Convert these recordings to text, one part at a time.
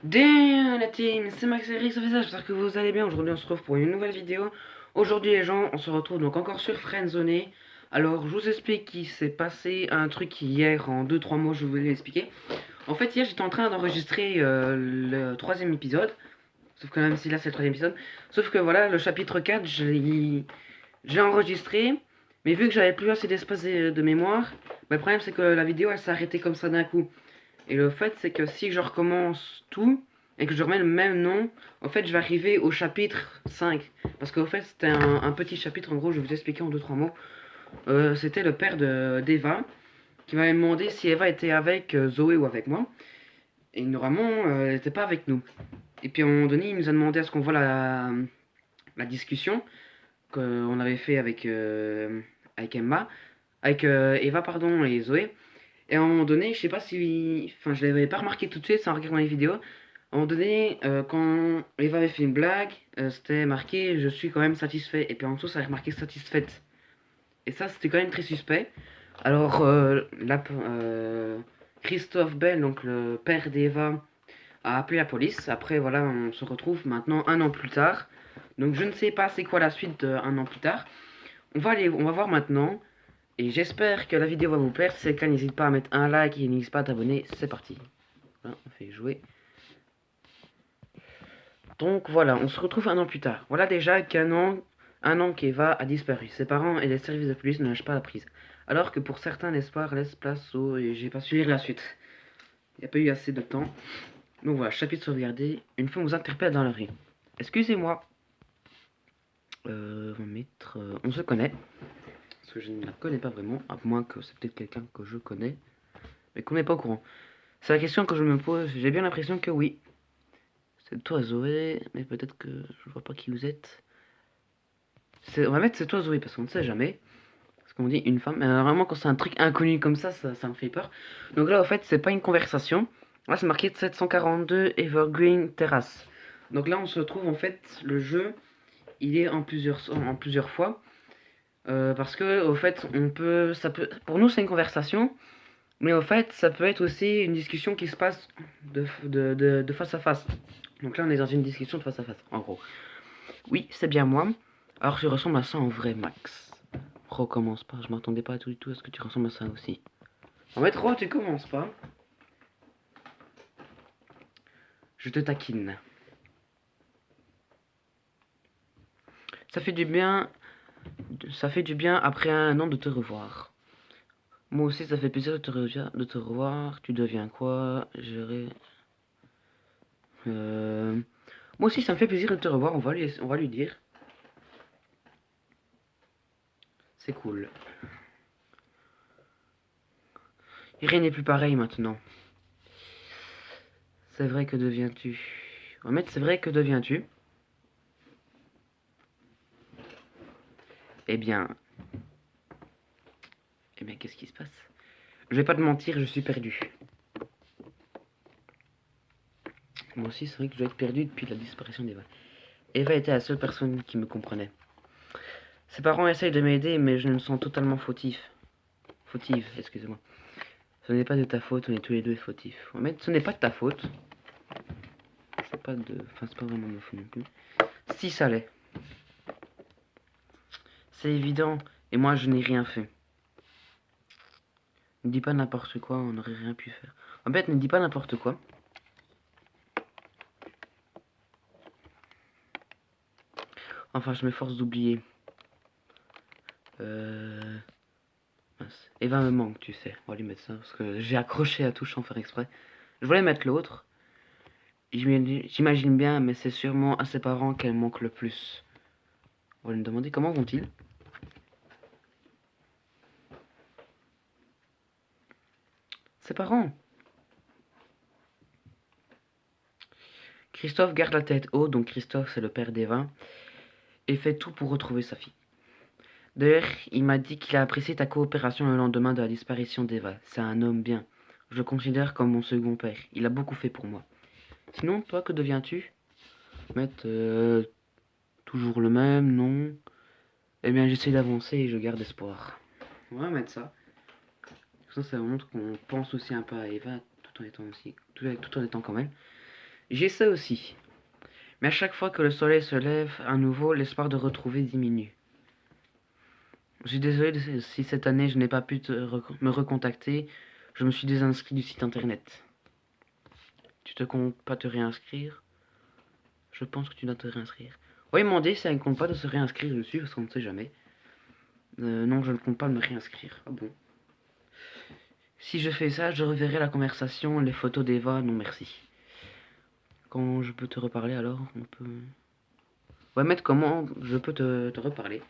Damn la team, c'est Max Eric, ça fait ça, j'espère que vous allez bien. Aujourd'hui on se retrouve pour une nouvelle vidéo. Aujourd'hui les gens, on se retrouve donc encore sur Friendzone. Alors je vous explique qu'il s'est passé un truc hier en 2-3 mots, je vais vous l'expliquer. En fait hier j'étais en train d'enregistrer le troisième épisode. Sauf que même si là c'est le troisième épisode. Sauf que voilà, le chapitre 4, j'ai enregistré. Mais vu que j'avais plus assez d'espace de mémoire, bah, le problème c'est que la vidéo elle s'est arrêtée comme ça d'un coup. Et le fait, c'est que si je recommence tout et que je remets le même nom, en fait, je vais arriver au chapitre 5. Parce qu'au fait, c'était un petit chapitre, en gros, je vais vous expliquer en 2-3 mots. C'était le père d'Eva qui m'avait demandé si Eva était avec Zoé ou avec moi. Et normalement, elle n'était pas avec nous. Et puis à un moment donné, il nous a demandé à ce qu'on voit la discussion qu'on avait fait avec Emma, avec Eva pardon, et Zoé. Et à un moment donné, je sais pas si. Enfin, je l'avais pas remarqué tout de suite sans regarder les vidéos. À un moment donné, quand Eva avait fait une blague, c'était marqué je suis quand même satisfait. Et puis en dessous, ça avait marqué satisfaite. Et ça, c'était quand même très suspect. Alors, Christophe Bell, donc le père d'Eva, a appelé la police. Après, voilà, on se retrouve maintenant un an plus tard. Donc, je ne sais pas c'est quoi la suite d'un an plus tard. On va voir maintenant. Et j'espère que la vidéo va vous plaire. Si c'est le cas, n'hésite pas à mettre un like et n'hésite pas à t'abonner. C'est parti. Voilà, on fait jouer. Donc voilà, on se retrouve un an plus tard. Voilà déjà un an qu'Eva a disparu. Ses parents et les services de police ne lâchent pas la prise. Alors que pour certains, l'espoir laisse place au... Et j'ai pas su lire la suite. Il n'y a pas eu assez de temps. Donc voilà, chapitre sauvegardé. Une femme vous interpelle dans la rue. Excusez-moi. On va mettre... on se connaît. Parce que je ne la connais pas vraiment. À moins que c'est peut-être quelqu'un que je connais. Mais qu'on n'est pas au courant. C'est la question que je me pose. J'ai bien l'impression que oui. C'est toi Zoé, mais peut-être que je vois pas qui vous êtes. On va mettre c'est toi Zoé, parce qu'on ne sait jamais. Parce qu'on dit une femme, mais vraiment quand c'est un truc inconnu comme ça me fait peur. Donc là, au fait, c'est pas une conversation. Là, c'est marqué 742 Evergreen Terrace. Donc là, on se retrouve en fait, le jeu, il est en plusieurs fois. Parce que, au fait, pour nous, c'est une conversation. Mais au fait, ça peut être aussi une discussion qui se passe de face à face. Donc là, on est dans une discussion de face à face, en gros. Oui, c'est bien moi. Alors, tu ressembles à ça en vrai, Max. Recommence pas, je m'attendais pas du tout à ce que tu ressembles à ça aussi. En fait, tu commences pas. Je te taquine. Ça fait du bien. Ça fait du bien après un an de te revoir. Moi aussi, ça fait plaisir de te revoir. Tu deviens quoi? Euh... Moi aussi, ça me fait plaisir de te revoir. On va lui dire. C'est cool. Et rien n'est plus pareil maintenant. C'est vrai que deviens-tu? En fait, c'est vrai que deviens-tu? Eh bien... Eh bien, qu'est-ce qui se passe? Je vais pas te mentir, je suis perdu. Moi aussi, c'est vrai que je dois être perdu depuis la disparition d'Eva. Eva était la seule personne qui me comprenait. Ses parents essayent de m'aider, mais je me sens totalement fautif. Fautive, excusez-moi. Ce n'est pas de ta faute, on est tous les deux fautifs. En fait, ce n'est pas de ta faute. C'est pas de... Enfin, c'est pas vraiment de faute non plus. Si ça l'est. C'est évident, et moi je n'ai rien fait. Ne dis pas n'importe quoi, on n'aurait rien pu faire. En fait, ne dis pas n'importe quoi. Enfin, je m'efforce d'oublier. Eva me manque, tu sais. On va lui mettre ça, parce que j'ai accroché à touche sans faire exprès. Je voulais mettre l'autre. J'imagine bien, mais c'est sûrement à ses parents qu'elle manque le plus. On va lui demander comment vont-ils. Ses parents. Christophe garde la tête haute, donc Christophe c'est le père d'Eva, et fait tout pour retrouver sa fille. D'ailleurs, il m'a dit qu'il a apprécié ta coopération le lendemain de la disparition d'Eva. C'est un homme bien. Je le considère comme mon second père. Il a beaucoup fait pour moi. Sinon, toi, que deviens-tu? Mettre toujours le même, non? Eh bien, j'essaie d'avancer et je garde espoir. On va mettre ça. Ça montre qu'on pense aussi un peu à Eva tout en étant aussi, tout en étant quand même. J'essaie aussi. Mais à chaque fois que le soleil se lève, à nouveau, l'espoir de retrouver diminue. Je suis désolé si cette année je n'ai pas pu me recontacter. Je me suis désinscrit du site internet. Tu te comptes pas te réinscrire? Je pense que tu dois te réinscrire. Oui, demandez si elle ne compte pas de se réinscrire dessus, parce qu'on ne sait jamais. Non, je ne compte pas me réinscrire. Ah bon. Si je fais ça, je reverrai la conversation, les photos d'Eva, non merci. Quand je peux te reparler alors, on peut... Ouais, mettre comment je peux te reparler.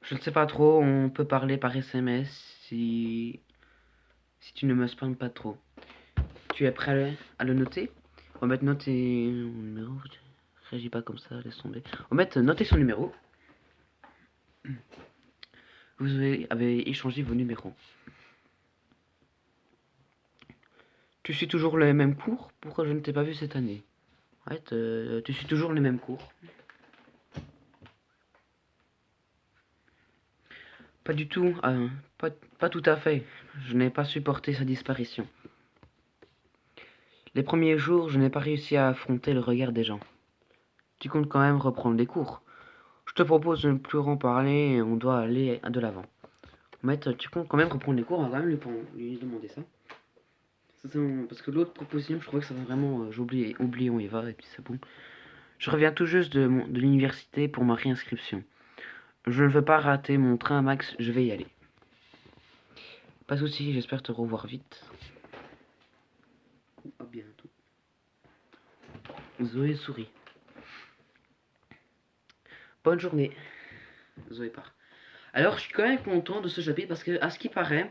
Je ne sais pas trop, on peut parler par SMS si tu ne me spammes pas trop. Tu es prêt à le noter? On va mettre note et numéro. Réagis pas comme ça, laisse tomber. On va mettre noter son numéro. Vous avez échangé vos numéros. Tu suis toujours les mêmes cours? Pourquoi je ne t'ai pas vu cette année? Ouais, tu suis toujours les mêmes cours. Pas du tout, pas tout à fait. Je n'ai pas supporté sa disparition. Les premiers jours, je n'ai pas réussi à affronter le regard des gens. Tu comptes quand même reprendre les cours. Je te propose de ne plus en parler et on doit aller de l'avant. Maître, tu comptes quand même reprendre les cours, on va quand même lui demander ça. Parce que l'autre proposition, je trouvais que ça va vraiment... oublions Eva, et puis c'est bon. Je reviens tout juste de l'université pour ma réinscription. Je ne veux pas rater mon train, Max, je vais y aller. Pas de soucis, j'espère te revoir vite. À bientôt. Zoé sourit. Bonne journée. Zoé part. Alors, je suis quand même content de ce chapitre parce que, à ce qui paraît,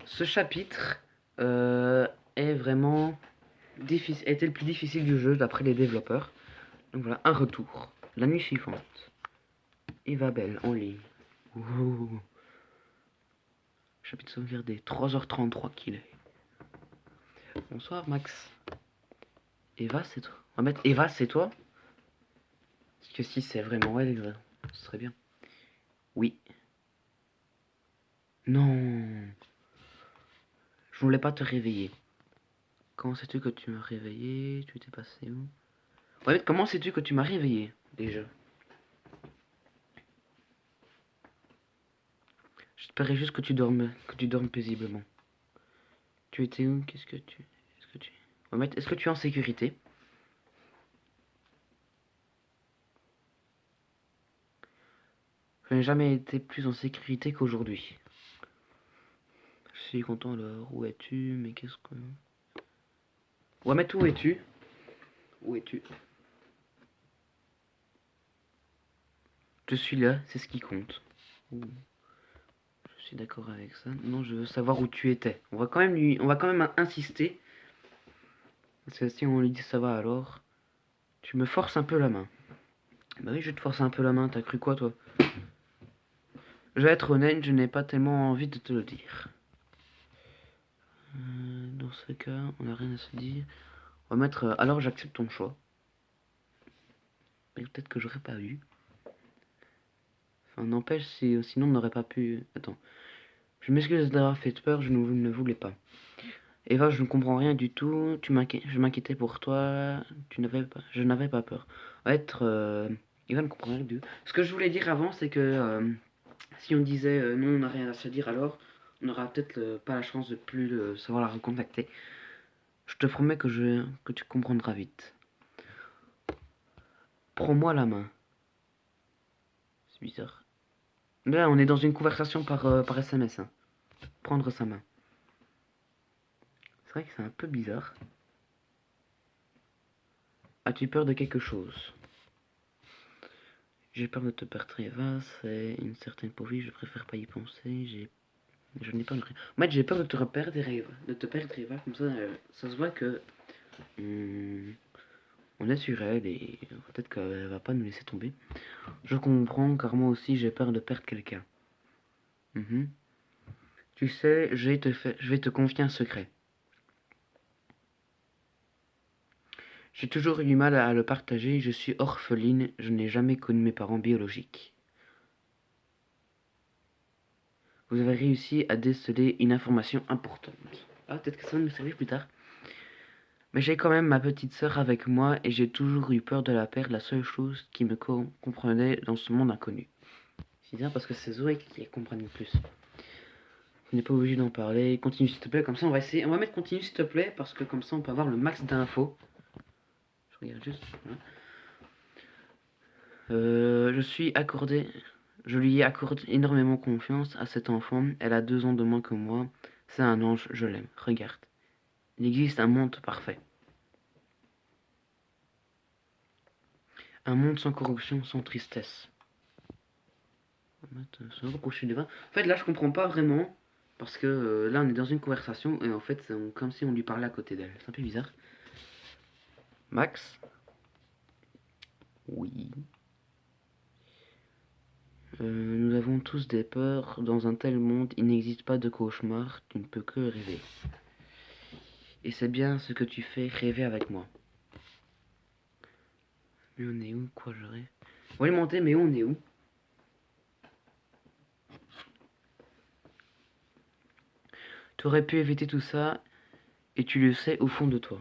ce chapitre est vraiment difficile, était le plus difficile du jeu d'après les développeurs. Donc voilà, un retour. La nuit suivante. Eva Belle en ligne. Ouh. Chapitre sauvegardé. 3h33 qu'il est. Bonsoir Max. Eva, c'est toi. On va mettre Eva, c'est toi. Parce que si c'est vraiment elle, ce serait bien. Oui. Non. Je voulais pas te réveiller. Comment sais-tu que tu m'as réveillé? Tu t'es passé où? Ouais, comment sais-tu que tu m'as réveillé déjà? J'espérais juste que tu dormes paisiblement. Tu étais où? Est-ce que tu es en sécurité? Je n'ai jamais été plus en sécurité qu'aujourd'hui. Je suis content alors. Où es-tu? Mais qu'est-ce que... On va mettre où es-tu? Où es-tu? Je suis là, c'est ce qui compte. Ouh. Je suis d'accord avec ça. Non, je veux savoir où tu étais. On va quand même insister. Parce que si on lui dit ça va alors, tu me forces un peu la main. Bah oui, je te force un peu la main. T'as cru quoi toi? Je vais être honnête, je n'ai pas tellement envie de te le dire. Dans ce cas, on n'a rien à se dire. On va mettre alors j'accepte ton choix. Mais peut-être que j'aurais pas eu. Enfin, n'empêche, sinon on n'aurait pas pu. Attends. Je m'excuse d'avoir fait peur, je ne voulais pas. Eva, je ne comprends rien du tout. Je m'inquiétais pour toi. Je n'avais pas peur. En fait, Eva ne comprend rien du tout. Ce que je voulais dire avant, c'est que si on disait non, on n'a rien à se dire, alors on n'aura peut-être pas la chance de plus savoir la recontacter. Je te promets que tu comprendras vite. Prends-moi la main. C'est bizarre. Là, on est dans une conversation par SMS. Hein. Prendre sa main. C'est vrai que c'est un peu bizarre. As-tu peur de quelque chose? J'ai peur de te perdre, Eva. C'est une certaine pauvreté. Je préfère pas y penser. Je n'ai pas de... En fait, j'ai peur de te perdre, Eva. De te perdre, Eva. Comme ça se voit que... on est sur elle et peut-être qu'elle va pas nous laisser tomber. Je comprends car moi aussi j'ai peur de perdre quelqu'un. Tu sais, je vais te confier un secret. J'ai toujours eu du mal à le partager, je suis orpheline, je n'ai jamais connu mes parents biologiques. vous avez réussi à déceler une information importante. Ah, peut-être que ça va me servir plus tard. Mais j'ai quand même ma petite sœur avec moi et j'ai toujours eu peur de la perdre, la seule chose qui me comprenait dans ce monde inconnu. C'est bien parce que c'est Zoé qui comprenne le plus. On n'est pas obligé d'en parler. Continue s'il te plaît, comme ça on va essayer. On va mettre continue s'il te plaît parce que comme ça on peut avoir le max d'infos. Je regarde juste. Voilà. Je lui accorde énormément confiance à cet enfant. Elle a 2 ans de moins que moi. C'est un ange, je l'aime. Regarde. Il existe un monde parfait. Un monde sans corruption, sans tristesse. En fait, là, je comprends pas vraiment. Parce que là, on est dans une conversation. Et en fait, c'est comme si on lui parlait à côté d'elle. C'est un peu bizarre. Max? Oui. Nous avons tous des peurs. Dans un tel monde, il n'existe pas de cauchemar. Tu ne peux que rêver. Et c'est bien ce que tu fais, rêver avec moi. Mais on est où? Quoi, je rêve? On va lui monter, mais on est où? Tu aurais pu éviter tout ça, et tu le sais au fond de toi.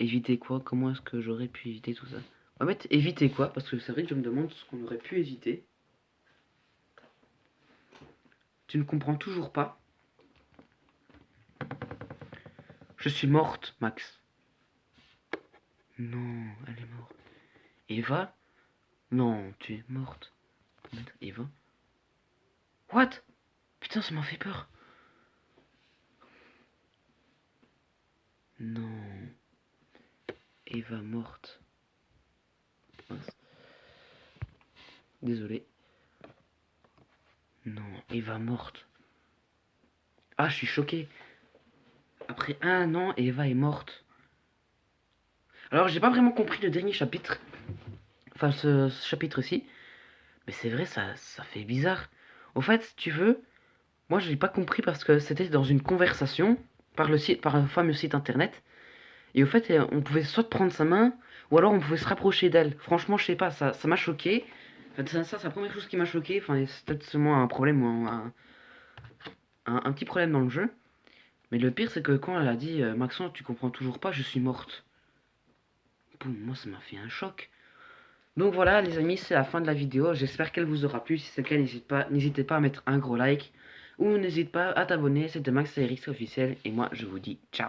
Éviter quoi? Comment est-ce que j'aurais pu éviter tout ça? On va mettre éviter quoi? Parce que c'est vrai que je me demande ce qu'on aurait pu éviter. Tu ne comprends toujours pas? Je suis morte, Max. Non, elle est morte. Eva? Non, tu es morte. Eva? What? Putain, ça m'a fait peur. Non. Eva morte. Mince. Désolé. Non, Eva morte. Ah, je suis choqué. Après 1 an, Eva est morte. Alors, j'ai pas vraiment compris le dernier chapitre. Enfin, ce chapitre-ci. Mais c'est vrai, ça fait bizarre. Au fait, si tu veux, moi je l'ai pas compris parce que c'était dans une conversation par un fameux site internet. Et au fait, on pouvait soit prendre sa main, ou alors on pouvait se rapprocher d'elle. Franchement, je sais pas, ça m'a choqué. Enfin, ça, c'est la première chose qui m'a choqué. Enfin, c'est peut-être seulement un problème ou un petit problème dans le jeu. Mais le pire, c'est que quand elle a dit Maxence, tu comprends toujours pas, je suis morte. Boum, moi ça m'a fait un choc. Donc voilà les amis, c'est la fin de la vidéo. J'espère qu'elle vous aura plu. Si c'est le cas, n'hésitez pas à mettre un gros like. Ou n'hésite pas à t'abonner. C'était Max RX officiel. Et moi je vous dis ciao.